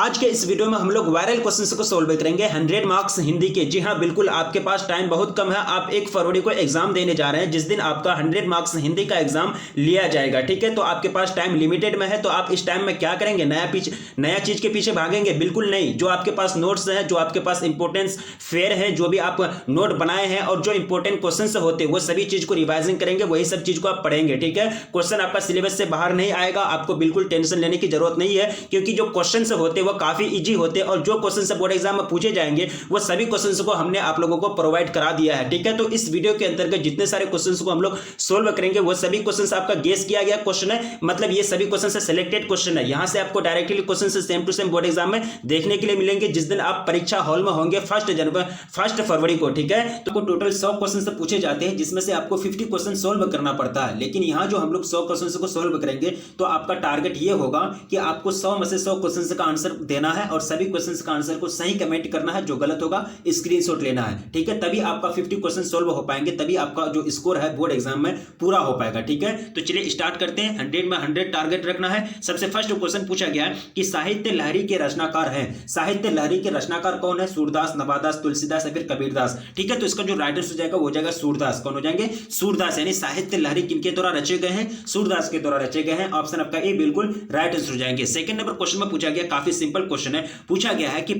आज के इस वीडियो में हम लोग वायरल क्वेश्चंस को सोल्व करेंगे 100 मार्क्स हिंदी के। जी हाँ बिल्कुल, आपके पास टाइम बहुत कम है। आप 1 फरवरी को एग्जाम देने जा रहे हैं, जिस दिन आपका 100 मार्क्स हिंदी का एग्जाम लिया जाएगा। ठीक है, तो आपके पास टाइम लिमिटेड में है। तो आप इस टाइम में क्या करेंगे? नया चीज के पीछे भागेंगे? बिल्कुल नहीं। जो आपके पास नोट्स है, जो आपके पास इंपोर्टेंस फेयर है, जो भी आप नोट बनाए हैं और जो इंपॉर्टेंट क्वेश्चन होते हैं वो सभी चीज को रिवाइजिंग करेंगे, वही सब चीज को आप पढ़ेंगे। ठीक है, क्वेश्चन आपका सिलेबस से बाहर नहीं आएगा, आपको बिल्कुल टेंशन लेने की जरूरत नहीं है, क्योंकि जो क्वेश्चन होते हैं वो काफी इजी होते हैं और जो क्वेश्चन बोर्ड एग्जाम में पूछे जाएंगे वो सभी क्वेश्चन को हमने आप लोगों को प्रोवाइड करा दिया है। ठीक है, तो इस वीडियो के अंतर्गत जितने सारे क्वेश्चन को हम लोग सोल्व करेंगे वो सभी क्वेश्चन आपका गेस किया गया क्वेश्चन है, मतलब ये सभी क्वेश्चन से सिलेक्टेड क्वेश्चन है। यहां से आपको डायरेक्टली क्वेश्चन से same to same board exam में देखने के लिए मिलेंगे, जिस दिन आप परीक्षा हॉल में होंगे 1 फरवरी को। ठीक है, तो टोटल 100 क्वेश्चन पूछे जाते हैं, जिसमें से आपको 50 क्वेश्चन सोल्व करना पड़ता है। लेकिन यहां जो हम लोग 100 क्वेश्चन को सोल्व करेंगे तो आपका टारगेट ये होगा कि आपको 100 में से 100 क्वेश्चन का आंसर देना है और सभी क्वेश्चंस का आंसर को सही कमेंट करना है, जो गलत होगा स्क्रीनशॉट लेना है। ठीक है, तभी आपका 50 क्वेश्चन सोल्व हो पाएंगे, तभी आपका जो स्कोर है बोर्ड एग्जाम में पूरा हो पाएगा। ठीक है, तो चलिए स्टार्ट करते हैं। 100 में 100 टारगेट रखना है। सबसे फर्स्ट क्वेश्चन पूछा गया है कि साहित्य लहरी के रचनाकार हैं। साहित्य लहरी के रचनाकार कौन है? सूरदास, नवादास, तुलसीदास या फिर कबीरदास। ठीक है, तो इसका जो राइट आंसर हो जाएगा वो हो जाएगा सूरदास। कौन हो जाएंगे? सूरदास। यानी साहित्य लहरी किनके द्वारा रचे गए हैं? सूरदास के द्वारा रचे गए हैं। ऑप्शन आपका ए बिल्कुल राइट आंसर हो जाएंगे। सेकंड नंबर क्वेश्चन में पूछा गया, काफी सिंपल क्वेश्चन है। पूछा गया है कि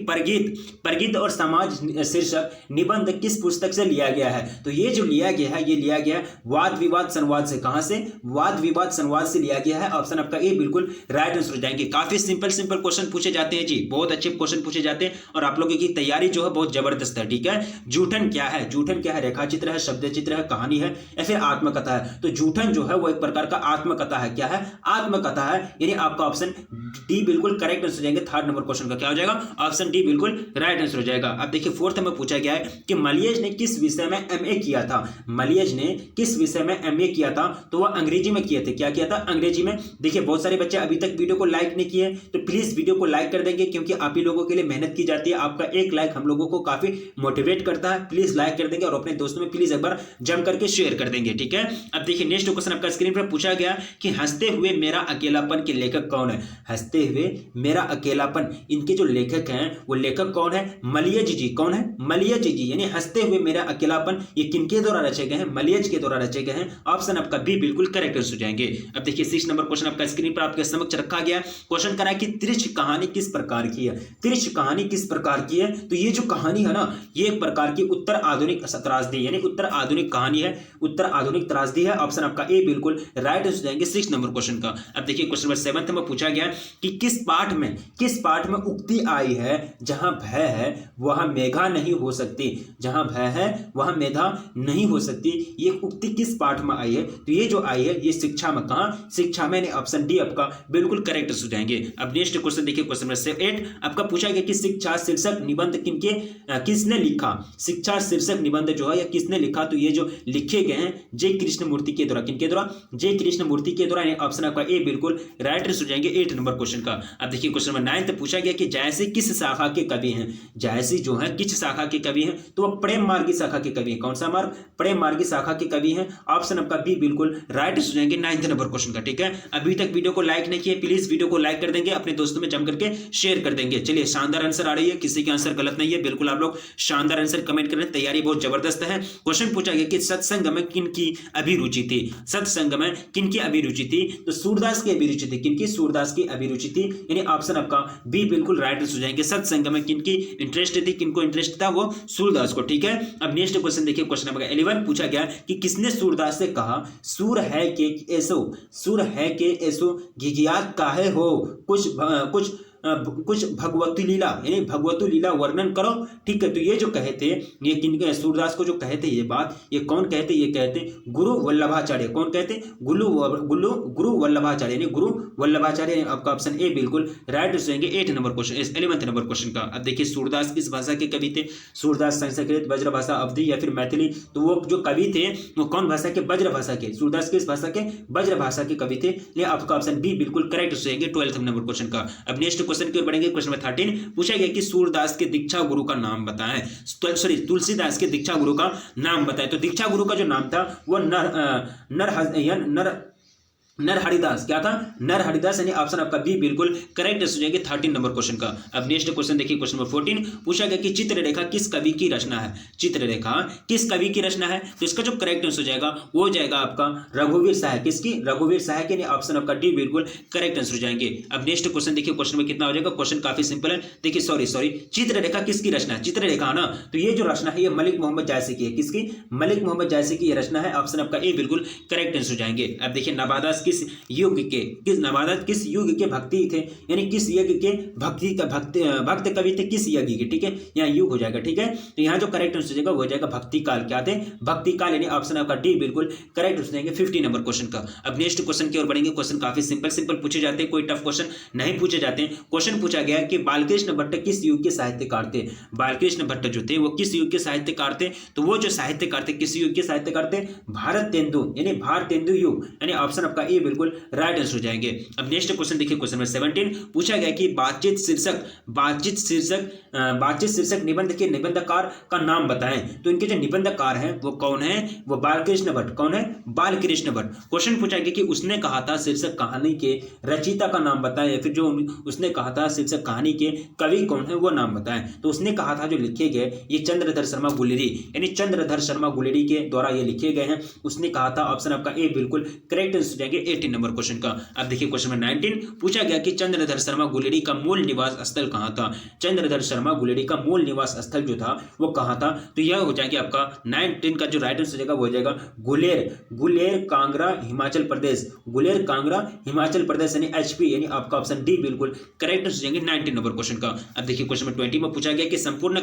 परगीत और समाज शीर्षक निबंध किस पुस्तक से लिया गया है? तो ये जो लिया गया है, ये लिया गया वाद विवाद संवाद से। कहां से? वाद विवाद संवाद से लिया गया है। ऑप्शन आपका ए बिल्कुल राइट आंसर हो जाएंगे। काफी सिंपल क्वेश्चन पूछे जाते हैं जी, बहुत अच्छे क्वेश्चन पूछे जाते हैं और आप लोगों की तैयारी जो है बहुत जबरदस्त है। ठीक है, जूठन क्या है? जूठन क्या है? रेखा चित्र है, शब्द चित्र है, कहानी है या फिर आत्मकथा है? तो जूठन जो है वो एक प्रकार का आत्मकथा है। क्या है? आत्मकथा है। यानी आपका ऑप्शन डी बिल्कुल करेक्ट आंसर हो जाएंगे। थर्ड नंबर क्वेश्चन का क्या हो जाएगा? ऑप्शन डी बिल्कुल राइट आंसर हो जाएगा। अब देखिए फोर्थ में पूछा गया है कि मलियज ने किस विषय में एमए किया था? मलियज ने किस विषय में एमए किया था? तो वह अंग्रेजी में किए थे। क्या किया था? अंग्रेजी में। देखिए बहुत सारे बच्चे अभी तक वीडियो को लाइक नहीं किए, तो प्लीज वीडियो को लाइक कर देंगे, क्योंकि आप ही लोगों के लिए मेहनत की जाती है। आपका एक लाइक हम लोगों को काफी मोटिवेट करता है। प्लीज लाइक कर देंगे और अपने दोस्तों में प्लीज एक बार जम करके शेयर कर देंगे। ठीक है, अब देखिए नेक्स्ट क्वेश्चन आपका स्क्रीन पर पूछा गया कि हंसते हुए मेरा अकेलापन के लेखक कौन है? हंसते हुए मेरा अकेलापन, इनके जो लेखक हैं वो लेखक कौन है? मलियज जी। कौन है? मलियज जी। यानी हंसते हुए मेरा अकेलापन ये किनके द्वारा रचे गए हैं? मलियज के द्वारा रचे गए हैं। ऑप्शन आपका बी बिल्कुल करेक्ट हो जाएंगे। अब देखिए 6 नंबर क्वेश्चन आपका स्क्रीन पर आपके समक्ष रखा गया। क्वेश्चन करा कि तिरछ कहानी किस प्रकार की है? तिरछ कहानी किस प्रकार की है? तो ये जो कहानी है ना, ये एक प्रकार की उत्तर आधुनिक त्रासदी, यानी उत्तर आधुनिक कहानी है, उत्तर आधुनिक त्रासदी है। ऑप्शन आपका ए बिल्कुल राइट हो जाएंगे 6 नंबर क्वेश्चन का। अब देखिए क्वेश्चन नंबर 7 में पूछा गया कि किस पाठ में उक्ति आई है जहां भय है वहां मेघा नहीं हो सकती? जहां भय है वहां मेधा नहीं हो सकती, ये उक्ति किस पाठ में आई है? तो ये जो आई है ये शिक्षा में। कहां? शिक्षा में। ऑप्शन डी आपका बिल्कुल करेक्ट हो जाएंगे। अब नेक्स्ट क्वेश्चन देखिए, क्वेश्चन नंबर 8 आपका पूछा गया कि शिक्षा शीर्षक निबंध किसने लिखा? शिक्षा शीर्षक निबंध जो है या किसने लिखा? तो ये जो लिखे गए हैं जय कृष्ण मूर्ति के द्वारा। किनके द्वारा? जय कृष्ण मूर्ति के द्वारा। ऑप्शन आपका ए बिल्कुल राइट हो जाएंगे 8 नंबर क्वेश्चन का। अब देखिए क्वेश्चन नंबर 9 पूछा गया कि जायसी किस शाखा के कवि हैं? जायसी जो है किस शाखा के कवि हैं? तो वह प्रेम मार्गी शाखा के कवि हैं। कौन सा मार्ग? प्रेम मार्गी शाखा के कवि हैं। ऑप्शन आपका बी बिल्कुल राइट हो जाएंगे 9 नंबर क्वेश्चन का। ठीक है, अभी तक वीडियो को लाइक नहीं किए, प्लीज वीडियो को लाइक कर देंगे, अपने दोस्तों में जम करके शेयर कर देंगे। चलिए शानदार आंसर आ रही है, किसी के आंसर गलत नहीं है, बिल्कुल आप लोग शानदार आंसर कमेंट करें, तैयारी बहुत जबरदस्त है। क्वेश्चन पूछा गया कि सत्संग में किनकी अभिरुचि थी? सत्संग में किनकी अभिरुचि थी? तो सूरदास की अभिरुचि थी। किनकी? सूरदास की अभिरुचि थी। यानी ऑप्शन आपका बी बिल्कुल राइट हो जाएंगे। सत्संग में किनकी इंटरेस्ट थी? किनको इंटरेस्ट था? वो सूरदास को। ठीक है, अब नेक्स्ट क्वेश्चन देखिए, क्वेश्चन नंबर 11 पूछा गया कि किसने सूरदास से कहा सूर है के ऐसो घिघियात काहे हो, कुछ भगवती लीला, यानी भगवती लीला वर्णन करो। ठीक है, तो ये जो कहे थे, ये किनके? सूरदास को जो कहे थे ये बात, ये कौन कहते? ये कहते गुरु वल्लभाचार्य। कौन कहते? गुरु वल्लभाचार्य, यानी गुरु वल्लभाचार्य। आपका ऑप्शन ए बिल्कुल राइट हो जाएंगे 8 नंबर क्वेश्चन, 11 नंबर क्वेश्चन का। अब देखिए सूरदास किस भाषा के कवि थे? सूरदास संस्कृत, ब्रज भाषा, अवधी या फिर मैथिली? तो वो जो कवि थे वो कौन भाषा के? ब्रज भाषा के। सूरदास किस भाषा के? ब्रज भाषा के कवि थे। ये आपका ऑप्शन बी बिल्कुल करेक्ट हो जाएंगे 12 नंबर क्वेश्चन का। अब नेक्स्ट क्वेश्चन की ओर बढ़ेंगे। क्वेश्चन नंबर 13 पूछा गया कि सूरदास के दीक्षा गुरु का नाम बताएं। तुलसीदास के दीक्षा गुरु का नाम बताएं। तो दीक्षा गुरु का जो नाम था वो नरहरिदास, क्या था? नरहरिदास, यानी ऑप्शन आपका बी बिल्कुल करेक्ट हो जाएगी 13 नंबर क्वेश्चन का। अब नेक्स्ट क्वेश्चन देखिए, क्वेश्चन नंबर 14 पूछा गया कि चित्ररेखा किस कवि की रचना है? चित्ररेखा किस कवि की रचना है? तो इसका जो करेक्ट आंसर हो जाएगा वो हो जाएगा आपका रघुवीर सहाय। किसकी? रघुवीर सहाय के, ऑप्शन आपका डी बिल्कुल करेक्ट आंसर हो जाएंगे। अब नेक्स्ट क्वेश्चन देखिए, क्वेश्चन में कितना हो जाएगा? क्वेश्चन काफी सिंपल है। देखिए सॉरी चित्ररेखा किसकी रचना है? चित्ररेखा ना, तो ये जो रचना है ये मलिक मोहम्मद जायसी की है। किसकी? मलिक मोहम्मद जायसी की ये रचना है। ऑप्शन आपका ए बिल्कुल करेक्ट आंसर हो जाएंगे। अब देखिए नवादास किस युग नवादास किस युग के भक्ति थे, यानी किस युग के भक्ति का भक्त कवि थे, किस युग के? ठीक है, यहाँ युग हो जाएगा। ठीक है, तो यहाँ जो करेक्ट आंसर हो जाएगा वो हो जाएगा भक्ति काल। क्या थे? भक्ति काल, यानी ऑप्शन आपका डी बिल्कुल करेक्ट हो जाएंगे 50 नंबर क्वेश्चन का। अब नेक्स्ट क्वेश्चन की ओर बढ़ेंगे। क्वेश्चन काफी सिंपल पूछे जाते हैं, कोई टफ क्वेश्चन नहीं पूछे जाते हैं। क्वेश्चन पूछा गया कि बालकृष्ण भट्ट किस युग के साहित्यकार थे? बालकृष्ण भट्ट जो थे वो किस युग के साहित्यकार थे? तो वो जो साहित्यकार थे किस युग के साहित्यकार थे? भारतेंदु, यानी भारतेंदु युग, यानी ऑप्शन आपका ए बिल्कुल राइट आंसर हो जाएंगे। अब नेक्स्ट क्वेश्चन देखिए, क्वेश्चन नंबर 17 पूछा गया कि बातचीत शीर्षक निबंध के निबंधकार का नाम बताएं। तो इनके जो निबंधकार हैं वो कौन है? वो बालकृष्ण भट्ट। कौन है? बालकृष्ण भट्ट। क्वेश्चन पूछा गया कि उसने कहा था शीर्षक कहानी के रचयिता का नाम बताएं, या फिर जो उसने कहा था शीर्षक कहानी के कवि कौन है वो नाम बताएं। तो उसने कहा था जो लिखे गए ये चंद्रधर शर्मा गुलेरी, यानी चंद्रधर शर्मा गुलेरी के द्वारा ये लिखे गए हैं, उसने कहा था। ऑप्शन आपका ए बिल्कुल करेक्ट आंसर हो जाएंगे 18 नंबर क्वेश्चन का। अब देखिए क्वेश्चन नंबर 19 पूछा गया कि चंद्रधर शर्मा गुलेरी का मूल निवास स्थल कहां था? चंद्रधर शर्मा गुलेरी का मूल निवास स्थल जो था वो कहां था? तो यह हो जाएगा आपका 19 का जो राइट आंसर हो जाएगा वो हो जाएगा गुलेर कांगड़ा हिमाचल प्रदेश। गुलेर कांगड़ा हिमाचल प्रदेश, यानी एचपी, यानी आपका ऑप्शन डी बिल्कुल करेक्ट आंसर हो जाएंगे 19 नंबर क्वेश्चन का। अब देखिए क्वेश्चन नंबर 20 में पूछा गया कि संपूर्ण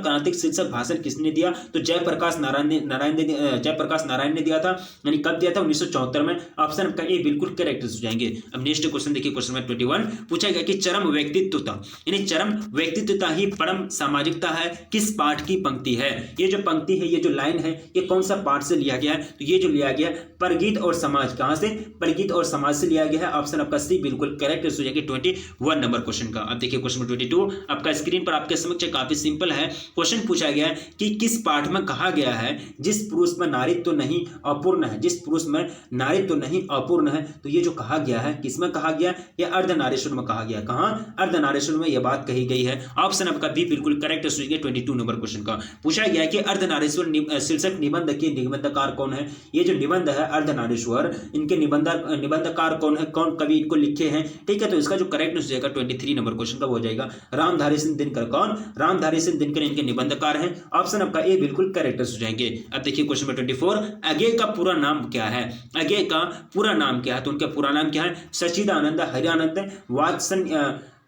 क्रांतिक शीर्षक भाषण किसने दिया? तो जयप्रकाश नारायण ने दिया था। यानी कब दिया था? 1974 में। ऑप्शन आपका ए बिल्कुल करेक्ट हो जाएंगे। अब नेक्स्ट क्वेश्चन देखिए, क्वेश्चन नंबर 21 पूछा गया कि चरम व्यक्तित्वता, यानी चरम व्यक्तित्वता ही परम सामाजिकता है, किस पाठ की पंक्ति है? ये जो पंक्ति है, ये जो लाइन है, ये कौन सा पाठ से लिया गया है? तो ये जो लिया गया परगीत और समाज। कहां से? परगीत और समाज से लिया गया है। ऑप्शन आपका सी बिल्कुल करेक्ट हो जाएगी 21 नंबर क्वेश्चन का। अब देखिए क्वेश्चन नंबर 22 आपका स्क्रीन पर आपके समक्ष काफी सिंपल है। क्वेश्चन पूछा गया है कि किस पाठ में कहा गया है जिस पुरुष में नारीत्व नहीं अपूर्ण है? जिस पुरुष में नारीत्व नहीं अपूर्ण है, तो ये जो कहा गया है किसमें कहा गया? ये अर्धनारीश्वर में कहा गया। कहां? अर्धनारीश्वर में यह बात कही गई है। ऑप्शन आपका बी बिल्कुल करेक्ट हो जाएगा 22 नंबर क्वेश्चन का। पूछा गया कि अर्धनारीश्वर शीर्षक निबंध के निबंधकार कौन है? ये जो निबंध है अर्धनारीश्वर, इनके निबंधकार कौन है? कौन कवि इनको लिखे हैं? ठीक है, तो इसका जो करेक्ट हो जाएगा 23 नंबर क्वेश्चन का हो जाएगा रामधारी सिंह दिनकर। कौन? रामधारी सिंह दिनकर इनके निबंधकार हैं। ऑप्शन आपका ए बिल्कुल करेक्ट हो जाएंगे। अब देखिए क्वेश्चन नंबर 24 अगे का पूरा नाम क्या है? अगे का पूरा नाम क्या है? तो उनका पूरा नाम क्या है? सच्चिदानंद हरियानंद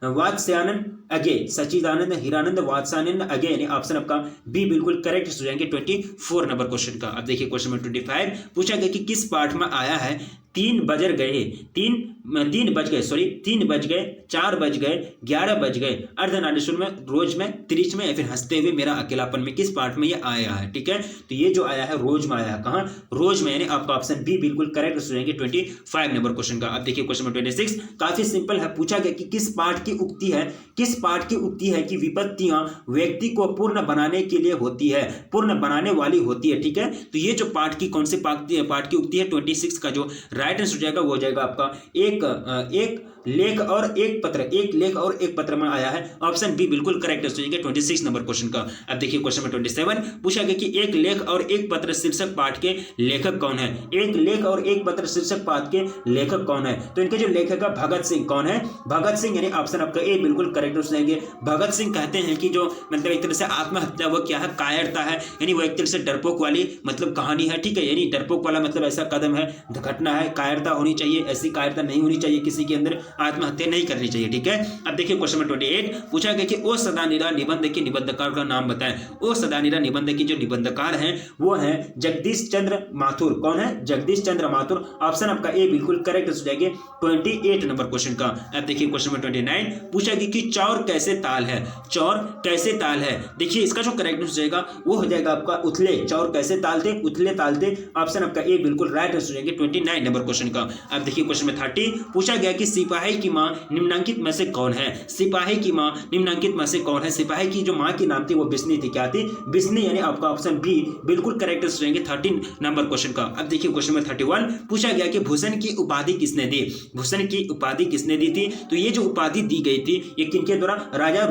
वात्स्यानंद अगे। सच्चिदानंद हीरानंद वात्स्यानंद अगे, यानी ऑप्शन आपका बी बिल्कुल करेक्ट हो जाएंगे 24 नंबर क्वेश्चन का। अब देखिए क्वेश्चन नंबर 25 पूछा गया कि किस पाठ में आया है 3 बज गए 4 बज गए 11 बज गए अर्धनारीश्वर में, रोज में, त्रिच में, या फिर हंसते हुए मेरा अकेलापन में, किस पाठ में ये आया है? ठीक है, तो ये जो आया है रोज में आया है। कहां? रोज में, यानी आपका ऑप्शन बी बिल्कुल करेक्ट हो जाएंगे 25 नंबर क्वेश्चन का। अब देखिए क्वेश्चन नंबर 26 काफी सिंपल है। पूछा गया कि किस पाठ की उक्ति है कि विपत्तियां व्यक्ति को पूर्ण बनाने के लिए होती है, पूर्ण बनाने वाली होती है। ठीक है, तो ये जो पाठ की कौन से पाठ की उक्ति है 26 का जो राइट आंसर हो जाएगा वो हो जाएगा आपका एक लेख और एक पत्र में आया है। ऑप्शन बी बिल्कुल करेक्ट हो जाएगा 26 नंबर क्वेश्चन का। अब देखिए क्वेश्चन नंबर 27 पूछा गया कि एक लेख और एक पत्र शीर्षक पाठ के लेखक कौन है? एक लेख और एक पत्र शीर्षक पाठ के लेखक कौन है? तो इनके जो लेखक है भगत सिंह। कौन है? भगत सिंह, यानी ऑप्शन आपका ए बिल्कुल करेक्ट हो जाएंगे। भगत सिंह कहते हैं कि जो मतलब एक तरह से आत्महत्या वो क्या है? कायरता है, यानी वो एक तरह से डरपोक वाली मतलब कहानी है। ठीक है, यानी डरपोक वाला मतलब ऐसा कदम है, घटना है, कायरता होनी चाहिए, ऐसी कायरता नहीं होनी चाहिए किसी के अंदर, आत्महत्या नहीं करनी चाहिए। ठीक है, अब देखिए क्वेश्चन नंबर 28 पूछा गया कि ओ सदानीरा निबंध के निबंधकार का नाम बताएं। ओ सदानीरा निबंध के जो निबंधकार हैं वो हैं जगदीश चंद्र माथुर। कौन है? जगदीश चंद्र माथुर। ऑप्शन आपका ए बिल्कुल करेक्ट हो जाएंगे 28 नंबर क्वेश्चन का। अब देखिए क्वेश्चन नंबर 29 49 पूछा गया कि चौर कैसे ताल है, चौर कैसे ताल है। देखिए इसका जो करेक्ट आंसर हो जाएगा वो हो जाएगा आपका उथले, चौर कैसे ताल थे, उथले ताल थे। ऑप्शन आपका ए बिल्कुल राइट आंसर हो जाएंगे 29 नंबर क्वेश्चन का। अब देखिए क्वेश्चन में 30 पूछा गया कि सिपाही की मां निम्नलिखित में से कौन है, सिपाही की मां निम्नलिखित में से कौन है। सिपाही की जो मां की नाम थी वो बिस्नी थी, क्या थी, बिस्नी, यानी आपका ऑप्शन बी बिल्कुल करेक्ट आंसर हो जाएंगे 13 नंबर क्वेश्चन का। अब देखिए क्वेश्चन में 31 पूछा गया कि भूषण की उपाधि किसने दी, भूषण की उपाधि किसने दी थी। तो ये जो उपाधि दी गई थी ये किनके द्वारा, राजा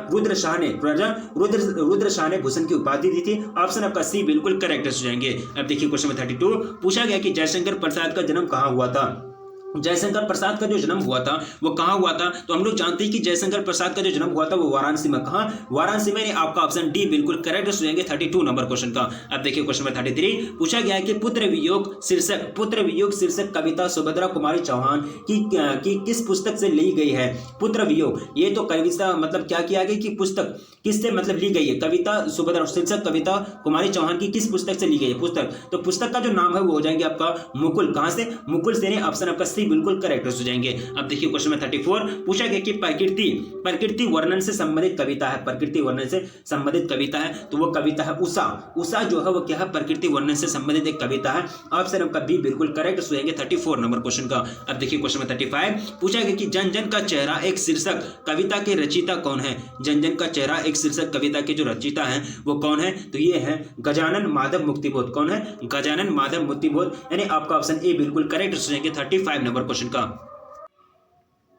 रुद्र शाह ने भूषण की उपाधि दी थी। ऑप्शन आपका सी बिल्कुल करेक्ट हो जाएंगे। अब देखिए क्वेश्चन में 32 पूछा गया कि जयशंकर प्रसाद का जन्म कहां हुआ था। जयशंकर प्रसाद का जो जन्म हुआ था वो कहाँ हुआ था। तो हम लोग जानते हैं कि जयशंकर प्रसाद का जो जन्म हुआ था वो वाराणसी में, कहाँ, वाराणसी में। आपका ऑप्शन डी बिल्कुल करेक्ट हो जाएंगे 32 नंबर क्वेश्चन का। अब देखिए क्वेश्चन में 33 पूछा गया है कि पुत्र वियोग शीर्षक कविता सुभद्रा कुमारी चौहान की किस पुस्तक से ली गई है। पुत्र वियोग, ये तो कविता मतलब क्या किया गया कि पुस्तक किससे मतलब ली गई है, कविता सुभद्रा शीर्षक कविता कुमारी चौहान की किस पुस्तक से ली गई है पुस्तक। तो पुस्तक का जो नाम है वो हो जाएंगे आपका मुकुल, कहां से, मुकुल से। ऑप्शन आपका सी बिल्कुल करेक्ट हो जाएंगे। अब देखिए क्वेश्चन में 34 पूछा गया कि प्रकृति वर्णन से संबंधित कविता है, प्रकृति वर्णन से संबंधित कविता है। तो वो कविता है उषा जो है वो क्या है, प्रकृति वर्णन से संबंधित एक कविता है। ऑप्शन आपका बी बिल्कुल करेक्ट हो जाएंगे 34 नंबर क्वेश्चन का। अब देखिए क्वेश्चन में 35 पूछा गया कि जन जन का चेहरा एक शीर्षक कविता के रचयिता कौन है। जन जन का चेहरा एक शीर्षक कविता के जो रचयिता हैं वो कौन है। तो ये है गजानन माधव मुक्तिबोध। कौन है, गजानन माधव मुक्तिबोध, यानी आपका ऑप्शन ए बिल्कुल करेक्ट हो जाएंगे 35 नंबर क्वेश्चन का।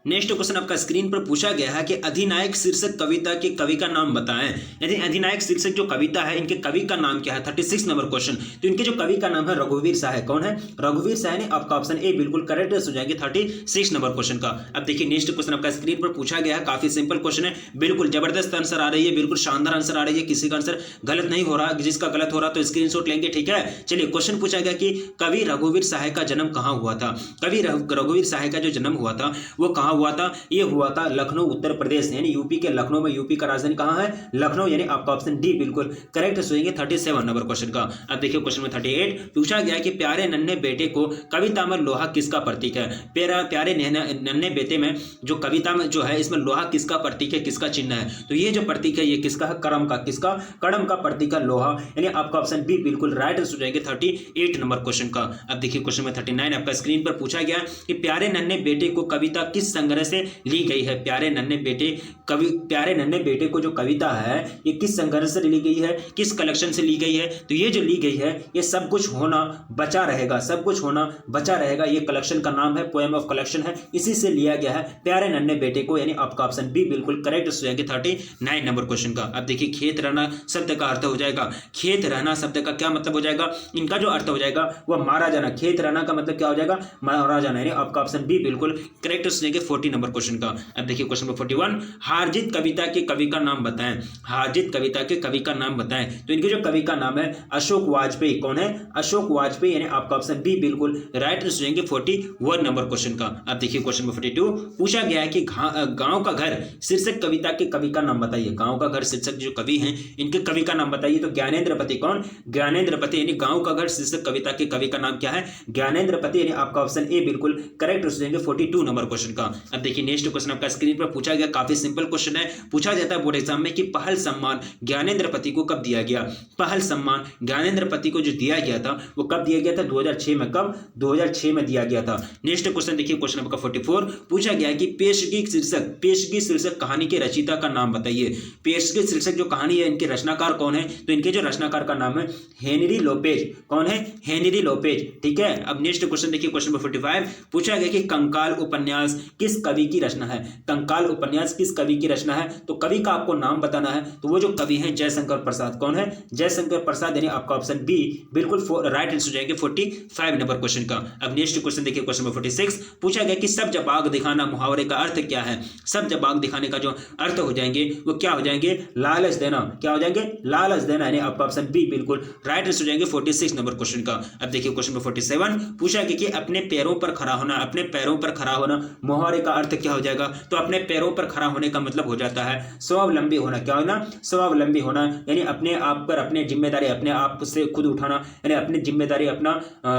नेक्स्ट क्वेश्चन आपका स्क्रीन पर पूछा गया है कि अधिनायक शीर्षक कविता के कवि का नाम बताएं। यदि अधिनायक शीर्षक जो कविता है इनके कवि का नाम क्या है, 36 नंबर क्वेश्चन। तो इनके जो कवि का नाम है रघुवीर शाह है। कौन है, रघुवीर शाह ने। आपका ऑप्शन ए बिल्कुल करेक्ट हो जाएंगे 36 नंबर क्वेश्चन का। अब देखिए नेक्स्ट क्वेश्चन आपका स्क्रीन पर पूछा गया है, काफी सिंपल क्वेश्चन है, बिल्कुल जबरदस्त आंसर आ रही है, बिल्कुल शानदार आंसर आ रही है, किसी का आंसर गलत नहीं हो रहा, जिसका गलत हो रहा तो स्क्रीनशॉट लेंगे, ठीक है। चलिए क्वेश्चन पूछा गया कि कवि रघुवीर शाह का जन्म कहाँ हुआ था। कवि रघुवीर शाह का जो जन्म हुआ था वो कहाँ हुआ था, ये हुआ था लखनऊ उत्तर प्रदेश, यानी यूपी के लखनऊ में। यूपी का राजधानी कहाँ है, लखनऊ, यानी आपका ऑप्शन डी बिल्कुल करेक्ट होंगे 37 नंबर क्वेश्चन का। अब देखिए क्वेश्चन में 38 पूछा गया कि प्यारे नन्हे बेटे को कविता में लोहा किसका प्रतीक है। प्यारे नन्हे बेटे में जो कविता में जो है इसमें लोहा किसका प्रतीक है, किसका चिन्ह है। तो ये जो प्रतीक है ये किसका है, कड़म का। किसका, कड़म का प्रतीक है लोहा, यानी आपका ऑप्शन बी बिल्कुल राइट हो जाएंगे 38 नंबर क्वेश्चन का। अब देखिए क्वेश्चन में 39 आपका स्क्रीन पर पूछा गया कि प्यारे नन्हे बेटे को कविता किस संग्रह से ली गई है। प्यारे नन्हे बेटे को जो कविता है ये किस संग्रह से ली गई है, किस कलेक्शन से ली गई है। तो ये जो ली गई है ये सब कुछ होना बचा रहेगा, सब कुछ होना बचा रहेगा। ये कलेक्शन का नाम है, पोएम ऑफ कलेक्शन है, इसी से लिया गया है प्यारे नन्हे बेटे को, यानी आपका ऑप्शन बी बिल्कुल करेक्ट हो जाएंगे 39 नंबर क्वेश्चन का। अब देखिए खेत रहना शब्द का अर्थ हो जाएगा, खेत रहना शब्द का क्या मतलब हो जाएगा, इनका जो अर्थ हो जाएगा वह मारा जाना। खेत रहना का मतलब क्या हो जाएगा, मारा जाना, यानी आपका ऑप्शन बी बिल्कुल करेक्ट हो जाएंगे 40 नंबर क्वेश्चन का। अब देखिए क्वेश्चन नंबर 41 हारजीत कविता के कवि का नाम बताएं। हारजीत कविता के कवि का नाम बताएं। तो इनके जो कवि का नाम है अशोक वाजपेयी। कौन है, अशोक वाजपेयी, यानी आपका ऑप्शन बी बिल्कुल राइट हो जाएंगे 41 नंबर क्वेश्चन का। अब देखिए क्वेश्चन नंबर 42 पूछा गया है कि गांव का घर शीर्षक कविता के कवि का नाम बताइए। गांव का घर शीर्षक जो कवि हैं इनके कवि का नाम बताइए। तो ज्ञानेंद्रपति। कौन, ज्ञानेंद्रपति, यानी गांव का घर शीर्षक कविता के कवि का नाम क्या है, ज्ञानेंद्रपति, यानी आपका ऑप्शन ए बिल्कुल करेक्ट हो जाएंगे 42 नंबर क्वेश्चन का। अब देखिए नेक्स्ट क्वेश्चन आपका स्क्रीन पर पूछा गया, काफी सिंपल क्वेश्चन है, पूछा जाता है बोर्ड एग्जाम में कि पहल सम्मान ज्ञानेंद्रपति को कब दिया गया। पहल सम्मान ज्ञानेंद्रपति को जो दिया गया था वो कब दिया गया था, 2006 में। कब, 2006 में दिया गया था। नेक्स्ट क्वेश्चन देखिए क्वेश्चन नंबर 44 पूछा गया है कि पेशगी शीर्षक कहानी के रचयिता का नाम बताइए। पेशगी शीर्षक जो कहानी है इनके रचनाकार कौन है। तो इनके जो रचनाकार का नाम है हेनरी लोपेज। कौन है, हेनरी लोपेज, ठीक है। अब नेक्स्ट क्वेश्चन देखिए क्वेश्चन नंबर 45 पूछा गया कि कंकाल उपन्यास किस कवि की रचना है। कंकाल उपन्यास किस कवि की रचना है। तो कवि का आपको नाम बताना है। तो वो जो कवि हैं जयशंकर प्रसाद। कौन है, जयशंकर प्रसाद, यानी आपका ऑप्शन बी बिल्कुल राइट आंसर हो जाएंगे 45 नंबर क्वेश्चन का। अब नेक्स्ट क्वेश्चन देखिए क्वेश्चन नंबर 46 पूछा गया कि सब जबाग दिखाना मुहावरे का अर्थ क्या है। सब जबाग दिखाने का जो अर्थ हो जाएंगे वो क्या हो जाएंगे, लालच देना। क्या हो जाएंगे, लालच देना, यानी आपका ऑप्शन बी बिल्कुल राइट आंसर हो जाएंगे 46 नंबर क्वेश्चन का। अब देखिए क्वेश्चन नंबर 47 पूछा गया कि अपने पैरों पर खड़ा होना, अपने पैरों पर खड़ा होना मुहावरे मुहावरे का अर्थ क्या हो जाएगा, तो अपने पैरों पर खड़ा होने का मतलब हो जाता है स्वावलंबी होना। क्या होना, स्वावलंबी होना, यानी अपने आप पर अपने जिम्मेदारी अपने आप से खुद उठाना, यानी अपनी जिम्मेदारी अपना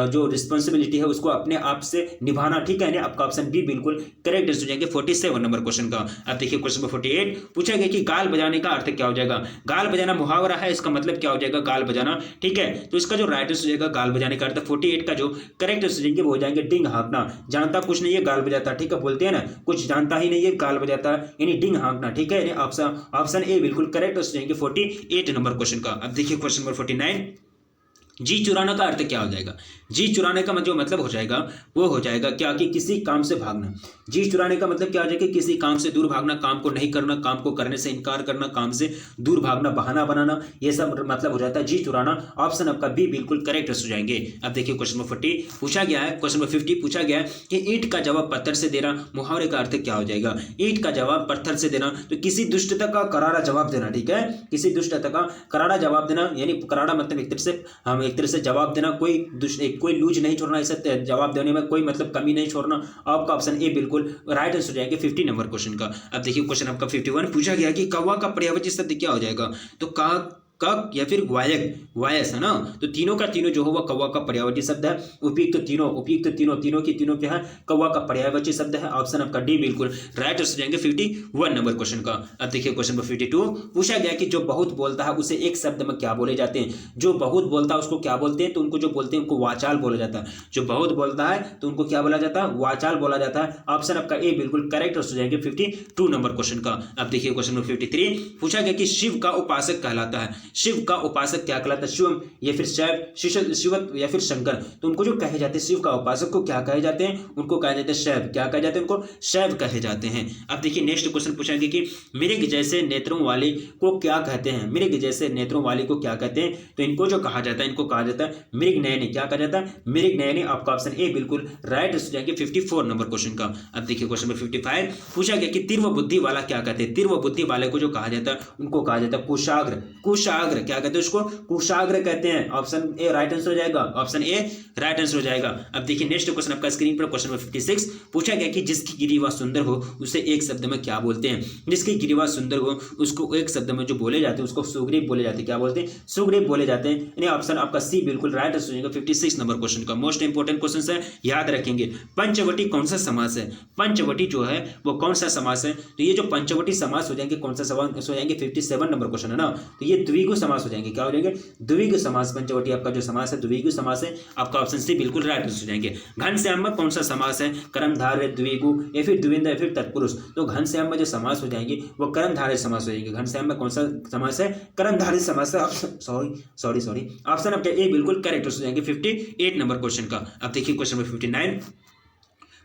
जो रिस्पॉन्सिबिलिटी है उसको अपने आप से निभाना। ठीक है, यानी आपका ऑप्शन बी बिल्कुल करेक्ट हो जाएंगे 47 नंबर क्वेश्चन का। अब देखिए क्वेश्चन नंबर 48 पूछा गया कि गाल बजाने का अर्थ क्या हो जाएगा। गाल बजाना मुहावरा है, इसका मतलब क्या हो जाएगा, गाल बजाना। ठीक है, तो इसका जो राइट हो जाएगा गाल बजाने का अर्थ 48 का जो करेक्ट हो जाएंगे वो हो जाएंगे डिंग हाँकना। जानता कुछ नहीं है गाल बजाता। ठीक है, बोलते हैं ना कुछ जानता ही नहीं है गाल बजाता, यानी डिंग हाँकना। ठीक है, यानी ऑप्शन ए बिल्कुल करेक्ट हो जाएंगे 48 नंबर क्वेश्चन का। अब देखिए क्वेश्चन नंबर 49 जी चुराना का अर्थ क्या हो जाएगा। जी चुराने का जो मतलब हो जाएगा वो हो जाएगा क्या, कि किसी काम से भागना। जी चुराने का मतलब क्या हो जाएगा, किसी काम से दूर भागना, काम को नहीं करना, काम को करने से इनकार करना, काम से दूर भागना, बहाना बनाना, ये सब मतलब हो जाता है जी चुराना। ऑप्शन आपका बी बिल्कुल करेक्ट हो जाएंगे। अब देखिए क्वेश्चन नंबर 40 पूछा गया है, क्वेश्चन नंबर 50 पूछा गया है कि ईंट का जवाब पत्थर से देना मुहावरे का अर्थ क्या हो जाएगा। ईंट का जवाब पत्थर से देना, तो किसी दुष्टता का करारा जवाब देना। ठीक है, किसी दुष्टता का करारा जवाब देना, यानी करारा मतलब एक तरह से जवाब देना, कोई लूज नहीं छोड़ना, इसे जवाब देने में कोई मतलब कमी नहीं छोड़ना। आपका ऑप्शन ए बिल्कुल राइट आंसर हो जाएगा 50 नंबर क्वेश्चन का। अब देखिए क्वेश्चन आपका 51 पूछा गया कि कौवा का पर्यायवाची शब्द क्या हो जाएगा। तो कक या फिर वायस है ना, तो तीनों का तीनों जो हो वह कौवा का पर्यायवाची शब्द है। उपयुक्त तीनों की तीनों क्या है, कौवा का पर्यायवाची शब्द है। ऑप्शन आपका डी बिल्कुल राइट हो जाएंगे 51 नंबर क्वेश्चन का। अब देखिए क्वेश्चन नंबर 52 पूछा गया कि जो बहुत बोलता है उसे एक शब्द में क्या बोले जाते हैं। जो बहुत बोलता है उसको क्या बोलते हैं, तो उनको जो बोलते हैं उनको वाचाल बोला जाता है। जो बहुत बोलता है तो उनको क्या बोला जाता है, वाचाल बोला जाता है। ऑप्शन आपका ए बिल्कुल करेक्ट हो जाएंगे 52 नंबर क्वेश्चन का। अब देखिए क्वेश्चन नंबर 53 पूछा गया कि शिव का उपासक कहलाता है। शिव का उपासक क्या कहलाता है, शिवम या फिर शैव, शिव या फिर शंकर, तो उनको जो कहे जाते हैं शिव का उपासक को क्या कहे जाते हैं, उनको कहे जाते हैं शैव। क्या कहे जाते हैं, उनको शैव कहे जाते हैं। अब देखिए नेक्स्ट क्वेश्चन पूछेंगे कि मृग जैसे नेत्रों वाले को क्या कहते हैं। मृग जैसे नेत्रों वाले को क्या कहते हैं, तो इनको जो कहा जाता है इनको कहा जाता है मृग नयनी। क्या कहा जाता है, मृग नयनी। आपका ऑप्शन ए बिल्कुल राइट हो जाएंगे 54 नंबर क्वेश्चन का। अब देखिए क्वेश्चन नंबर 55 पूछा गया कि तीव्र बुद्धि वाला क्या कहते हैं। तीव्र बुद्धि वाले को जो कहा जाता है उनको कहा जाता है कुशाग्र। क्या कहते हैं उसको, कुशाग्र कहते हैं। ऑप्शन ए राइट आंसर हो जाएगा, ऑप्शन ए राइट आंसर हो जाएगा। अब देखिए नेक्स्ट क्वेश्चन आपका स्क्रीन पर क्वेश्चन नंबर 56 पूछा गया कि जिसकी गिरिवा सुंदर हो उसे एक शब्द में क्या बोलते हैं। जिसकी गिरिवा सुंदर हो उसको एक शब्द में जो बोले जाते हैं उसको सुग्रीव बोले जाते हैं। क्या बोलते हैं, सुग्रीव बोले जाते हैं। यानी ऑप्शन आपका सी बिल्कुल राइट आंसर हो जाएगा 56 नंबर क्वेश्चन का। मोस्ट इंपोर्टेंट क्वेश्चन है, याद रखेंगे। पंचवटी कौन सा समास है, पंचवटी जो है वो कौन सा समास है, तो ये जो पंचवटी समास हो जाएंगे कौन सा समास हो जाएंगे 57 नंबर क्वेश्चन है ना, तो ये द्विगु समास हो जाएंगे। क्या हो जाएंगे, द्विगु समास। पंचवटी आपका जो समास है द्विगु समास है। आपका ऑप्शन सी बिल्कुल राइट हो जाएंगे। घनश्याम में कौन सा समास है, कर्मधारय, द्विगु या फिर द्विंद या फिर तत्पुरुष, तो घनश्याम में जो समास हो जाएंगे वो कर्मधारय समास हो जाएंगे। घनश्याम में कौन सा समास है, कर्मधारय समास है। सॉरी ऑप्शन आपका ए बिल्कुल करेक्ट हो जाएंगे 58 नंबर क्वेश्चन का। अब देखिए क्वेश्चन नंबर 59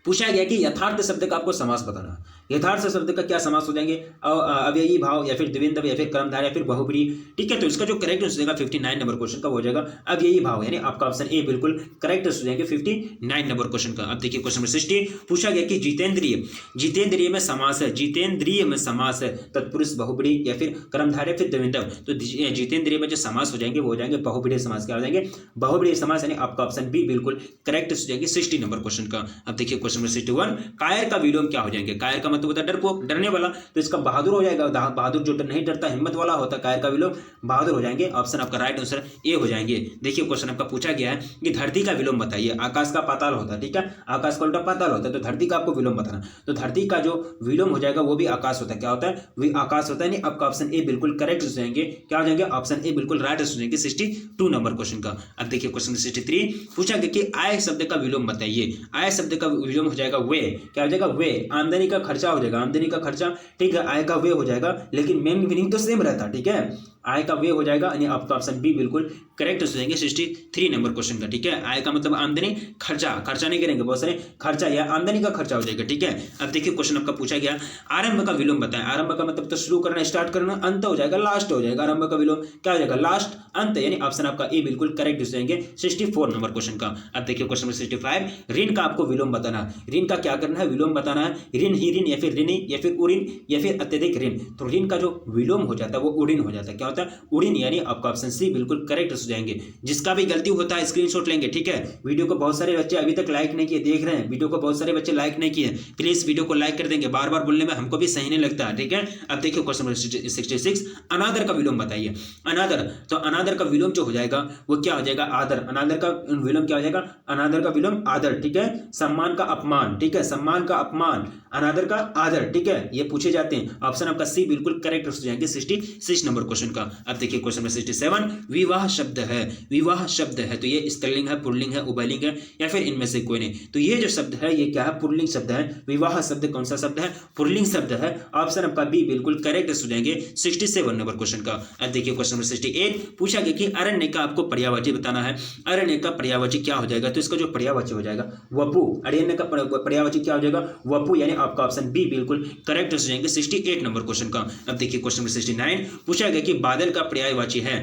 पूछा गया कि यथार्थ शब्द का आपको समास बताना। यथार्थ शब्द का क्या समास हो जाएंगे, अव्ययी भाव या फिर द्विंद या फिर कर्मधारय या फिर बहुब्री। ठीक है, तो इसका जो करेक्ट हो जाएगा 59 नंबर क्वेश्चन का हो जाएगा अव्ययी भाव, यानी आपका ऑप्शन ए बिल्कुल करेक्ट हो जाएंगे 59 नंबर क्वेश्चन का। अब देखिए क्वेश्चन नंबर 60 पूछा गया कि जितेंद्रिय में समास है। जितेंद्रिय में समास है तत्पुरुष, बहुब्री या फिर कर्मधारय फिर द्विंद, तो जितेंद्रिय में जो समास हो जाएंगे वो हो जाएंगे बहुब्री समास। क्या हो जाएंगे, बहुब्री समास, यानी आपका ऑप्शन बी बिल्कुल करेक्ट हो जाएंगे 60 नंबर क्वेश्चन का। अब देखिए क्वेश्चन नंबर 61 कायर का विलोम क्या हो जाएंगे। कायर का मतलब होता है डरपोक, डरने वाला, तो इसका बहादुर हो जाएगा। बहादुर जो नहीं डरता, हिम्मत वाला होता है, कायर का विलोम बहादुर हो जाएंगे। ऑप्शन आपका राइट आंसर ए हो जाएंगे। देखिए क्वेश्चन आपका पूछा गया है कि धरती का विलोम बताइए। आकाश का पाताल होता है, ठीक है, आकाश का उल्टा पाताल होता है, तो धरती का आपको विलोम बताना। तो धरती का जो विलोम हो जाएगा वो भी आकाश होता है। क्या होता है, वही आकाश होता है। नहीं, आपका ऑप्शन ए बिल्कुल करेक्ट हो जाएंगे। क्या हो जाएंगे, ऑप्शन ए बिल्कुल राइट हो जाएंगे 62 नंबर क्वेश्चन का। अब देखिए क्वेश्चन 63 पूछा गया कि आय शब्द का विलोम बताइए। आय शब्द का विलोम हो जाएगा वे। क्या हो जाएगा, वे। आमदनी का खर्चा हो जाएगा, आमदनी का खर्चा, ठीक है। आय का वे हो जाएगा, लेकिन मेन मीनिंग तो सेम रहता है, ठीक है। आय का वे हो जाएगा, यानी आपका ऑप्शन बी बिल्कुल करेक्ट हो जाएंगे 63 नंबर क्वेश्चन का, ठीक है। आय का मतलब आमदनी, खर्चा नहीं करेंगे, बहुत सारे खर्चा या आमदनी का खर्चा हो जाएगा, ठीक है। अब देखिए क्वेश्चन आपका पूछा गया आरंभ का विलोम बताएं। आरंभ का मतलब तो शुरू करना, स्टार्ट करना, अंत हो जाएगा, लास्ट हो जाएगा। आरंभ का विलोम क्या हो जाएगा, लास्ट, अंत, यानी ऑप्शन आपका ए बिल्कुल करेक्ट हो जाएंगे 64 नंबर क्वेश्चन का। अब देखिए क्वेश्चन नंबर 65 ऋण का आपको विलोम बताना। ऋण का क्या करना है, विलोम बताना है। ऋण ही ऋण या फिर ऋणी या फिर उऋण या फिर अत्यधिक ऋण। तो ऋण का जो विलोम हो जाता है वो उऋण हो जाता है। क्या होता है? उऋण, यानी आपका ऑप्शन सी बिल्कुल करेक्ट हो जाएंगे। जिसका भी गलती होता है स्क्रीनशॉट लेंगे, ठीक है। वीडियो को बहुत सारे बच्चे अभी तक लाइक नहीं किए, देख रहे हैं वीडियो को बहुत सारे बच्चे लाइक नहीं किए, प्लीज वीडियो को लाइक कर देंगे। बार बार बोलने में हमको भी सही नहीं लगता है, ठीक है। अब देखिए क्वेश्चन नंबर 66, अनादर का विलोम बताइए। अनादर, तो अनादर का विलोम जो हो जाएगा वो क्या हो जाएगा? आदर। अनादर का विलोम क्या हो जाएगा? अनादर का विलोम आदर, ठीक है। सम्मान का अपमान, ठीक है, सम्मान का अपमान, अनादर का आदर, ठीक है। ये पूछे जाते हैं। ऑप्शन आपका सी बिल्कुल करेक्ट हो जाएंगे 66 नंबर क्वेश्चन का। अब देखिए क्वेश्चन नंबर 67, विवाह शब्द है। विवाह शब्द है तो ये स्त्रीलिंग है, पुल्लिंग है, उभयलिंग है या फिर इनमें से कोई नहीं। तो ये जो शब्द है ये क्या है? पुल्लिंग शब्द है। विवाह शब्द कौन सा शब्द है? पुल्लिंग शब्द है। ऑप्शन आपका बी बिल्कुल करेक्ट हो जाएंगे 67 नंबर क्वेश्चन का। अब देखिए क्वेश्चन नंबर 68, पूछा गया कि अरण्य का आपको पर्यायवाची बताना है। अरण्य का पर्यायवाची क्या हो जाएगा? तो इसका जो पर्यायवाची हो जाएगा वपु। अरण्य का पर्यायवाची क्या हो जाएगा? वपु, यानी आपका ऑप्शन बी बिल्कुल करेक्ट हो जाएंगे 68 नंबर क्वेश्चन का। अब देखिए क्वेश्चन नंबर 69, पूछा गया कि बादल का पर्यायवाची है।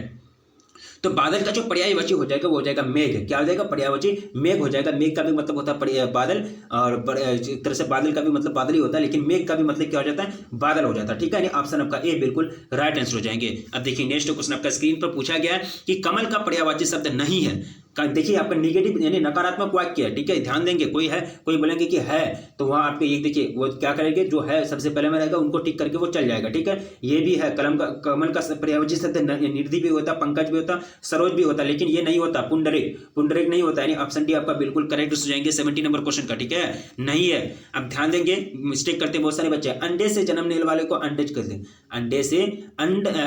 तो बादल का जो पर्यायवाची हो जाएगा वो हो जाएगा मेघ। क्या हो जाएगा? पर्यायवाची मेघ हो जाएगा। मेघ का भी मतलब होता है बादल, और एक तरह से बादल का भी मतलब बादल ही होता है, लेकिन मेघ का भी मतलब क्या हो जाता है? बादल हो जाता है, ठीक है। यानी ऑप्शन आपका ए बिल्कुल राइट आंसर हो जाएंगे। अब देखिए नेक्स्ट क्वेश्चन आपका स्क्रीन पर पूछा गया है कि कमल का पर्यायवाची शब्द नहीं है। देखिए आपका निगेटिव यानी नकारात्मक वाक्य है, ठीक है। ध्यान देंगे, कोई है, कोई बोलेंगे कि है, तो वहां आपके ये देखिए वो क्या करेंगे, जो है सबसे पहले में रहेगा उनको टिक करके वो चल जाएगा, ठीक है। ये भी है, कमल का पर्यायवाची शब्द निधि भी होता, पंकज भी होता, सरोज भी होता, लेकिन ये नहीं होता, पुंडरीक। पुंडरीक नहीं होता, यानी ऑप्शन डी आपका बिल्कुल करेक्ट हो जाएंगे 70 नंबर क्वेश्चन का, ठीक है। नहीं है। अब ध्यान देंगे, मिस्टेक करते बहुत सारे बच्चे। अंडे से जन्म लेने वाले को अंडज कहते हैं।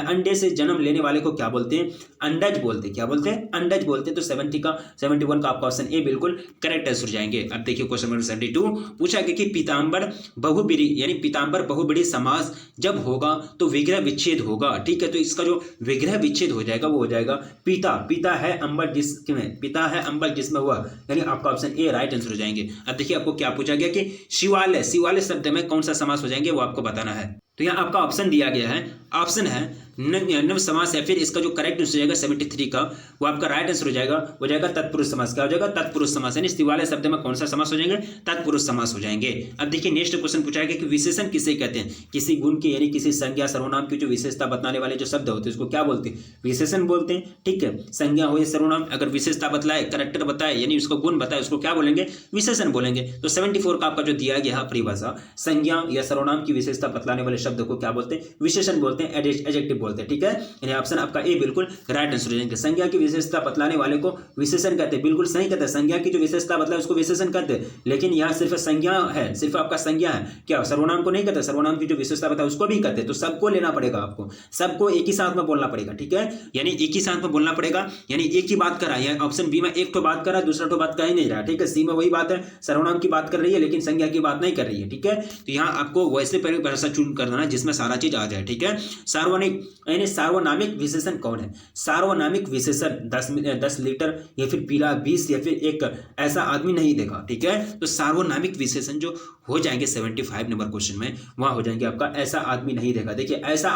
अंडे से जन्म लेने वाले को क्या बोलते हैं? अंडज बोलते हैं। क्या बोलते हैं? अंडज बोलते हैं। तो 71 का आपका ऑप्शन ए बिल्कुल करेक्ट आंसर जाएंगे। अब देखिए क्वेश्चन नंबर 72, पूछा गया कि पीताम्बर बहुब्रीहि यानी पीताम्बर बहुब्रीहि समास जब होगा तो विग्रह विच्छेद होगा, ठीक है। तो इसका जो विग्रह विच्छेद हो जाएगा वो हो जाएगा पिता। पिता है अंबर जिसमें, पिता है अंबर जिसमें हुआ, यानी आपका ऑप्शन ए राइट आंसर हो जाएंगे। अब देखिए आपको क्या पूछा गया कि शिवालय, शिवालय शब्द में कौन सा समास हो जाएंगे वो आपको बताना है। तो यहाँ आपका ऑप्शन दिया गया है, ऑप्शन है नव समास, या फिर इसका जो करेक्ट आंसर हो जाएगा 73 का वो आपका राइट आंसर हो जाएगा तत्पुरुष समास। क्या हो जाएगा? तत्पुरुष समास, यानी शिवालय शब्द में कौन सा समास हो जाएंगे? तत्पुरुष समास हो जाएंगे। अब देखिए नेक्स्ट क्वेश्चन पूछा गया कि विशेषण किसे कहते हैं? किसी गुण की यानी किसी संज्ञा सर्वनाम की जो विशेषता बताने वाले जो शब्द होते हैं उसको क्या बोलते हैं? विशेषण बोलते हैं, ठीक है। संज्ञा हो या सर्वनाम, अगर विशेषता बतलाए, कैरेक्टर बताए, यानी उसको गुण बताए, उसको क्या बोलेंगे? विशेषण बोलेंगे। तो 74 का आपका जो दिया गया है परिभाषा, संज्ञा या सर्वनाम की विशेषता बतलाने वाले शब्द को क्या बोलते हैं? विशेषण बोलते हैं, एडजेक्टिव बोलते हैं, ठीक है। यानी ऑप्शन आपका ए बिल्कुल राइट आंसर हो जाएंगे। संज्ञा की विशेषता बतलाने वाले को विशेषण कहते हैं, बिल्कुल सही कहते हैं। संज्ञा की जो विशेषता बतलाए उसको विशेषण कहते हैं, लेकिन यहाँ सिर्फ संज्ञा है, सिर्फ आपका संज्ञा है, क्या सर्वनाम को नहीं कहते। सर्वनाम की जो विशेषता बताए उसको भी कहते हैं। तो सबको लेना पड़ेगा आपको, सबको एक ही साथ में बोलना पड़ेगा, ठीक है। यानी एक ही साथ में बोलना पड़ेगा, यानी एक ही बात कर रहा है। ऑप्शन बी में एक तो बात कर रहा है, दूसरा तो बात कर ही नहीं रहा, ठीक है। सी में वही बात है, सर्वनाम की बात कर रही है लेकिन संज्ञा की बात नहीं कर रही है, ठीक है। तो यहाँ आपको वैसे परिभाषा चुन कर देना जिसमें सारा चीज आ जाए, ठीक है। सार्वनिक यानी सार्वनामिक विशेषण कौन है? सार्वनामिक विशेषण 10 लीटर या फिर पीला 20 या फिर एक ऐसा आदमी नहीं देखा, ठीक है। तो सार्वनामिक विशेषण जो हो जाएंगे 75 नंबर क्वेश्चन में, वहां हो जाएंगे आपका ऐसा आदमी नहीं देखा। देखिए ऐसा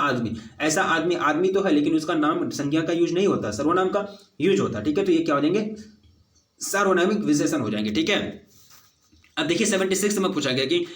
आदमी आदमी तो है लेकिन उसका नाम संज्ञा का यूज नहीं होता, सर्वनाम का यूज होता, ठीक है। तो ये क्या हो जाएंगे? सार्वनामिक विशेषण हो जाएंगे, ठीक है। अब देखिए 76 में पूछा गया कि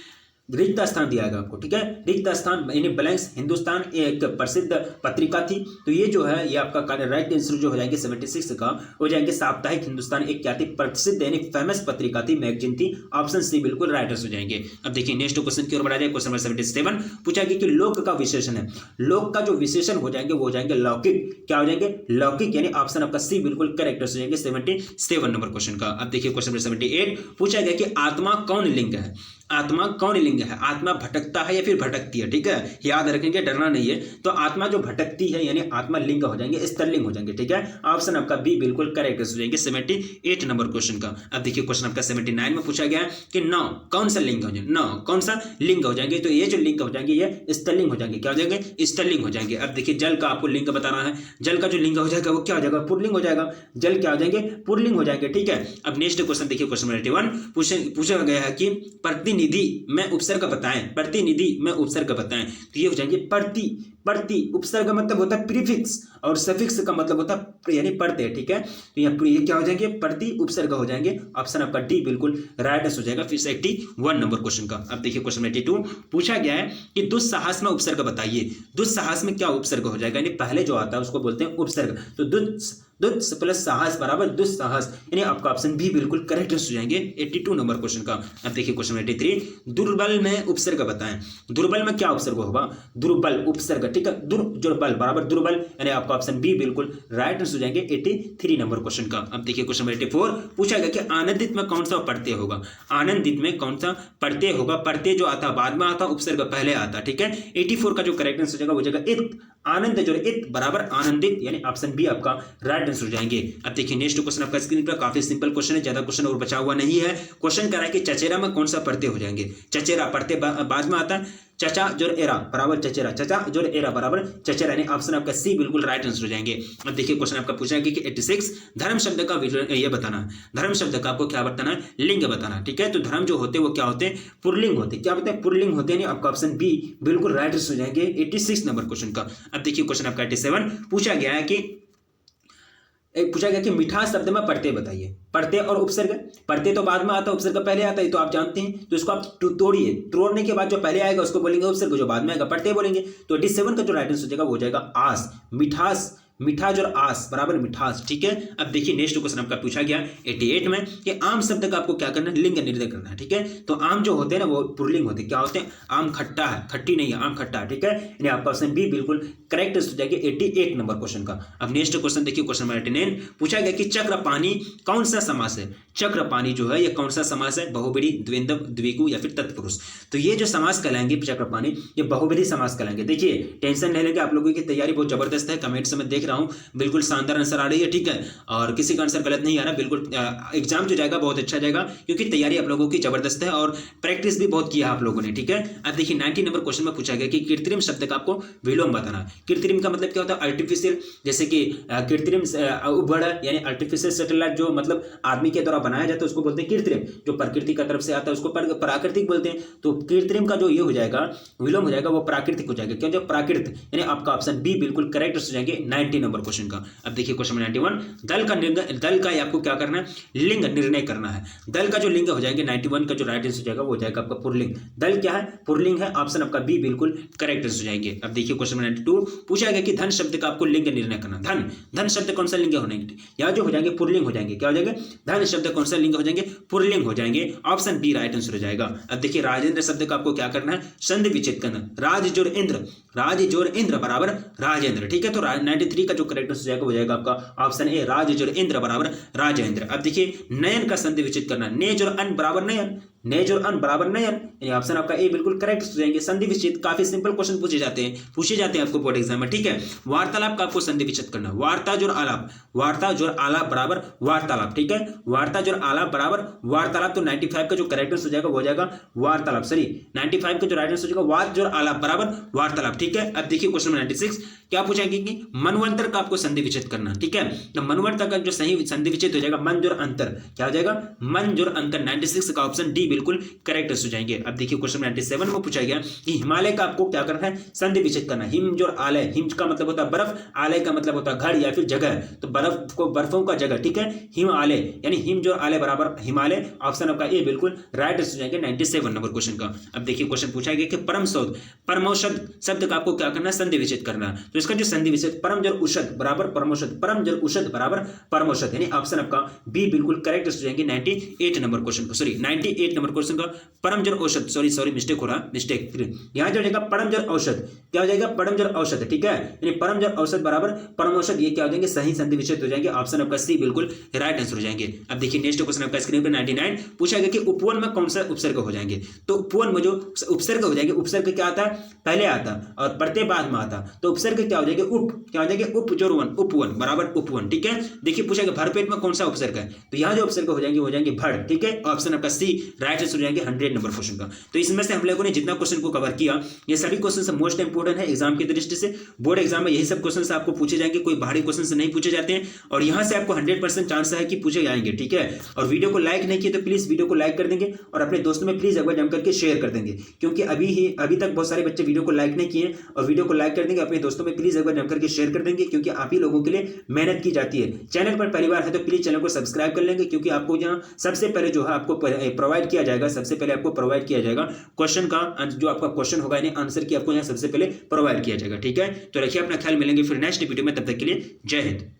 रिक्त स्थान दिया गया आपको, ठीक है। रिक्त स्थान यानी ब्लैंक्स, हिंदुस्तान एक प्रसिद्ध पत्रिका थी। तो ये जो है ये आपका राइट आंसर जो हो जाएंगे 76 का हो जाएंगे साप्ताहिक हिंदुस्तान एक क्या थी? प्रसिद्ध यानी फेमस पत्रिका थी, मैगजीन थी। ऑप्शन सी बिल्कुल राइट आंसर हो जाएंगे। अब देखिए नेक्स्ट क्वेश्चन की ओर बढ़ा जाए। क्वेश्चन नंबर 77 पूछा गया कि लोक का विशेषण है। लोक का जो विशेषण हो जाएंगे वो हो जाएंगे लौकिक। क्या हो जाएंगे? लौकिक, यानी ऑप्शन आपका सी बिल्कुल करेक्ट हो जाएंगे 77 नंबर क्वेश्चन का। अब देखिए क्वेश्चन नंबर 78 पूछा गया कि आत्मा कौन लिंग है? आत्मा कौन लिंग है? आत्मा भटकता है या फिर भटकती है, ठीक है। याद रखेंगे, डरना नहीं है। तो आत्मा जो भटकती है यानी आत्मा लिंग हो जाएंगे, स्त्रीलिंग हो जाएंगे, ठीक है। ऑप्शन आपका बी बिल्कुल करेक्ट हो जाएंगे 78 नंबर क्वेश्चन का। अब देखिए क्वेश्चन आपका 79 में पूछा गया कि नौ कौन सा लिंग हो जाएंगे? नौ कौन सा लिंग हो जाएंगे? तो ये जो लिंग हो जाएंगे ये स्त्रीलिंग हो जाएंगे। क्या हो जाएंगे? स्त्रीलिंग हो जाएंगे। अब देखिए जल का आपको लिंग बताना है। जल का जो लिंग हो जाएगा वो क्या हो जाएगा? पुल्लिंग हो जाएगा। जल क्या हो जाएंगे? पुल्लिंग हो जाएंगे, ठीक है। अब नेक्स्ट क्वेश्चन देखिए क्वेश्चन नंबर 81 पूछा गया है कि प्रतिनिधि में उपसर्ग बताएं। प्रतिनिधि में उपसर्ग बताएं। तो ये हो जाएंगे प्रति, उपसर्ग का मतलब होता है प्रीफिक्स और सफिक्स का मतलब होता है यानी प्रत्यय, ठीक है। तो यहाँ ये क्या हो जाएंगे, प्रति उपसर्ग हो जाएंगे। ऑप्शन आपका डी बिल्कुल राइट आंसर हो जाएगा फिर से 81 नंबर क्वेश्चन का। अब देखिए क्वेश्चन 82 पूछा गया है कि दुस्साहस में उपसर्ग बताइए। दुस्साहस में क्या उपसर्ग हो जाएगा, यानी पहले जो आता है उसको बोलते हैं उपसर्ग। तो दुत्स प्लस साहस बराबर दुस्साहस, यानी आपका ऑप्शन बी बिल्कुल करेक्ट हो जाएंगे 82 नंबर क्वेश्चन का। अब देखिए क्वेश्चन 83 दुर्बल में उपसर्ग बताएं। दुर्बल में क्या उपसर्ग होगा, दुर्बल उपसर्ग, ठीक है। दुर्बल बराबर दुर्बल, यानी आपका ऑप्शन बी बिल्कुल राइट आंसर हो जाएंगे 83 नंबर क्वेश्चन का। अब देखिए क्वेश्चन 84 पूछा गया कि आनंदित में कौन सा प्रत्यय होगा। आनंदित में कौन सा प्रत्यय होगा, प्रत्यय जो आता बाद में आता, उपसर्ग पहले आता, ठीक है। 84 का जो करेक्ट आंसर हो जाएगा वो जाएगा इत, आनंद जो इत बराबर आनंदित, यानी ऑप्शन बी आपका राइट आंसर हो जाएंगे। अब देखिए नेक्स्ट क्वेश्चन आपका स्क्रीन पर, काफी सिंपल क्वेश्चन है, ज्यादा क्वेश्चन और बचा हुआ नहीं है। क्वेश्चन करा है कि चचेरा में कौन सा प्रत्यय हो जाएंगे। चचेरा प्रत्यय बाद में आता है, चचा जोर एरा बराबर चचेरा, चचा जोर एरा बराबर चचेरा, यानी ऑप्शन आपका सी बिल्कुल राइट आंसर हो जाएंगे। अब देखिए क्वेश्चन आपका पूछा है कि 86 धर्म शब्द का ये बताना है। धर्म शब्द का आपको क्या बताना है, लिंग बताना, ठीक है। तो धर्म जो होते हैं वो क्या होते हैं, पुल्लिंग होते हैं। क्या होते हैं, पुल्लिंग होते हैं, आपका ऑप्शन बी बिल्कुल राइट आंसर हो जाएंगे 86 नंबर क्वेश्चन का। अब देखिए क्वेश्चन आपका 87 पूछा गया है कि मिठास शब्द में प्रत्यय बताइए। प्रत्यय और उपसर्ग, प्रत्यय तो बाद में आता है, उपसर्ग पहले आता है, तो आप जानते हैं। तो इसको आप तोड़िए, तोड़ने के बाद जो पहले आएगा उसको बोलेंगे उपसर्ग, जो बाद में आएगा प्रत्यय बोलेंगे। तो 87 का जो राइट आंसर हो जाएगा वो हो जाएगा आस, मिठास, मिठास और आस बराबर मिठास, ठीक है। अब देखिए नेक्स्ट क्वेश्चन आपका पूछा गया 88 में कि आम शब्द का आपको क्या करना है, लिंग निर्णय करना है, ठीक है। तो आम जो होते हैं ना वो पुल्लिंग होते हैं। क्या होते हैं, आम खट्टा है, खट्टी नहीं है, आम खट्टा है, ठीक है। यानी आपका ऑप्शन बी बिल्कुल करेक्ट हो जाएगा 88 नंबर क्वेश्चन का। अब नेक्स्ट क्वेश्चन देखिए क्वेश्चन नंबर 89 पूछा गया कि चक्रपाणी कौन सा समास है। चक्रपाणी जो है ये कौन सा समास है, बहुब्रीहि, द्विंद्व, द्विगु या फिर तत्पुरुष। तो ये जो समास कहलाएंगे चक्रपाणी, ये बहुब्रीहि समास कहलाएंगे। देखिए टेंशन नहीं लेंगे, आप लोगों की तैयारी बहुत जबरदस्त है, कमेंट्स में देख रहा हूँ बिल्कुल शानदार आंसर आ रही है, ठीक है। और किसी का आंसर गलत नहीं आ रहा, बिल्कुल एग्जाम जो जाएगा बहुत अच्छा जाएगा, क्योंकि तैयारी आप लोगों की जबरदस्त है और प्रैक्टिस भी बहुत किया आप लोगों ने, ठीक है। अब देखिए 90 नंबर क्वेश्चन में पूछा गया कि कृत्रिम शब्द का आपको विलोम बताना। कृत्रिम का मतलब क्या होता है, आर्टिफिशियल, जैसे कि कृत्रिम उपग्रह यानी आर्टिफिशियल सैटेलाइट जो मतलब आदमी के द्वारा बनाया जाता है उसको बोलते हैं कृत्रिम। जो प्रकृति का तरफ से आता है उसको प्राकृतिक बोलते हैं। तो कृत्रिम का जो ये हो जाएगा विलोम हो जाएगा वो प्राकृतिक हो जाएगा। क्यों, जो प्राकृत, यानी आपका ऑप्शन बी बिल्कुल करेक्ट हो जाएंगे 90 नंबर क्वेश्चन का। अब देखिए क्वेश्चन 91 दल का आपको क्या करना है, लिंग निर्णय करना है। दल का जो लिंग हो जाएंगे 91 का जो राइट आंसर हो जाएगा वो हो जाएगा आपका पुल्लिंग। दल क्या है, पुल्लिंग है, ऑप्शन आपका बी बिल्कुल करेक्ट हो जाएंगे। अब देखिए क्वेश्चन 92 पूछा गया कि धन शब्द का आपको लिंग निर्णय करना। धन शब्द कौन सा लिंग होने, यहाँ जो हो जाएंगे पुल्लिंग हो जाएंगे। क्या हो जाएगा, धन शब्द कौन सा लिंग हो जाएंगे, पुल्लिंग हो जाएंगे, ऑप्शन बी राइट आंसर हो जाएगा। अब देखिए राजेंद्र शब्द का आपको क्या करना है, संधि विच्छेद करना। राज जोर इंद्र बराबर राजेंद्र, ठीक है। तो 93 का जो करेक्ट आंसर हो जाएगा वो जाएगा आपका ऑप्शन ए राज जोर इंद्र बराबर राजेंद्र। अब देखिए नयन का संधि विच्छेद करना, ने जोर अन बराबर नयन, ने जोर अन बराबर नयन, यानी ऑप्शन आपका ए बिल्कुल करेक्ट हो जाएंगे। संधि विच्छेद काफी सिंपल क्वेश्चन पूछे जाते हैं आपको बोर्ड एग्जाम में, ठीक है। वार्तालाप का आपको संधि विच्छेद करना, वार्ता जोर आलाप, वार्ता जोर आलाप बराबर वार्तालाप, ठीक है। वार्ता जोर आलाप बराबर वार्तालाप। तो 95 का जो करेक्ट आंसर हो जाएगा वो हो जाएगा वार्तालाप, सॉरी 95 का जो राइट आंसर हो जाएगा वार्त जोर आलाप बराबर वार्तालाप, ठीक है। अब देखिए क्वेश्चन 96 क्या पूछेंगे कि मनवंतर का आपको संधि विच्छेद करना, ठीक है। तो मनवंतर का जो सही संधि विच्छेद हो जाएगा मन जोर अंतर, क्या हो जाएगा, मन जोर अंतर। 96 का ऑप्शन डी बिल्कुल करेक्ट हो जाएंगे। अब देखिए क्वेश्चन 97 में पूछा गया कि हिमालय का आपको क्या करना है, संधि विच्छेद करना। हिम जोर आलय, हिम का मतलब होता है बर्फ, आलय का मतलब होता है घर या फिर जगह, तो बर्फ को बर्फों का जगह, ठीक है। हिम आलय यानी हिम जोर आलय बराबर हिमालय, ऑप्शन आपका ए बिल्कुल राइट हो जाएंगे 97 नंबर क्वेश्चन का। अब देखिए क्वेश्चन पूछा गया कि परमौषध शब्द का आपको क्या करना है, संधि विच्छेद करना। तो इसका जो संधि विच्छेद परम जोर औषध बराबर परमौषध, परम जोर औषध बराबर परमौषध, यानी ऑप्शन आपका बी बिल्कुल करेक्ट हो जाएंगे 98 नंबर क्वेश्चन को, सॉरी 98 नंबर क्वेश्चन का परम जोर औषध, सॉरी मिस्टेक हो रहा, मिस्टेक। यहां जो जाएगा परम जोर औषध, क्या हो जाएगा, परम जोर औषध, ठीक है। यानी परम जोर औषध बराबर परमौषध, ये क्या हो जाएंगे, सही संधि विच्छेद हो जाएंगे, ऑप्शन आपका सी बिल्कुल राइट आंसर हो जाएंगे। अब देखिए नेक्स्ट क्वेश्चन आपका स्क्रीन पे 99 पूछा गया कि उपवन में कौन सा उपसर्ग हो जाएंगे। तो उपवन में जो उपसर्ग हो जाएंगे, उपसर्ग क्या आता है, पहले आता और प्रत्यय बाद में आता, तो उपसर्ग क्या हो जाएंगे, क्या हो जाएंगे, उप जोर वन, उपवन बराबर उपवन, ठीक है। देखिए पूछा गया भरपेट में कौन सा उपसर्ग है, तो यहाँ जो उपसर्ग हो जाएंगे वो हो जाएंगे भड़, ठीक है। ऑप्शन आपका सी राइट आंसर हो जाएंगे 100 नंबर क्वेश्चन का। तो इसमें से हम लोगों ने जितना क्वेश्चन को कवर किया, ये सभी क्वेश्चन मोस्ट इंपोर्टेंट है एग्जाम की दृष्टि से। बोर्ड एग्जाम में यही सब क्वेश्चन आपको पूछे जाएंगे, कोई बाहरी क्वेश्चन नहीं पूछे जाते हैं, और यहाँ से आपको 100% चांस है कि पूछे जाएंगे, ठीक है। और वीडियो को लाइक नहीं किए तो प्लीज वीडियो को लाइक कर देंगे और अपने दोस्तों में प्लीज एक बार जम करके शेयर कर देंगे, क्योंकि अभी तक बहुत सारे बच्चे वीडियो को लाइक नहीं किए, और वीडियो को लाइक कर देंगे, अपने दोस्तों में प्लीज एक बार जम करके शेयर कर देंगे, क्योंकि आप ही लोगों के लिए मेहनत की जाती है। चैनल पर पहली बार है तो प्लीज चैनल को सब्सक्राइब कर लेंगे, क्योंकि आपको यहाँ सबसे पहले जो है आपको प्रोवाइड किया जाएगा, सबसे पहले आपको प्रोवाइड किया जाएगा क्वेश्चन का, जो आपका क्वेश्चन होगा यानी आंसर की आपको यहाँ सबसे पहले प्रोवाइड किया जाएगा, ठीक है। तो रखिए अपना ख्याल, मिलेंगे फिर नेक्स्ट वीडियो में, तब तक के लिए जय हिंद।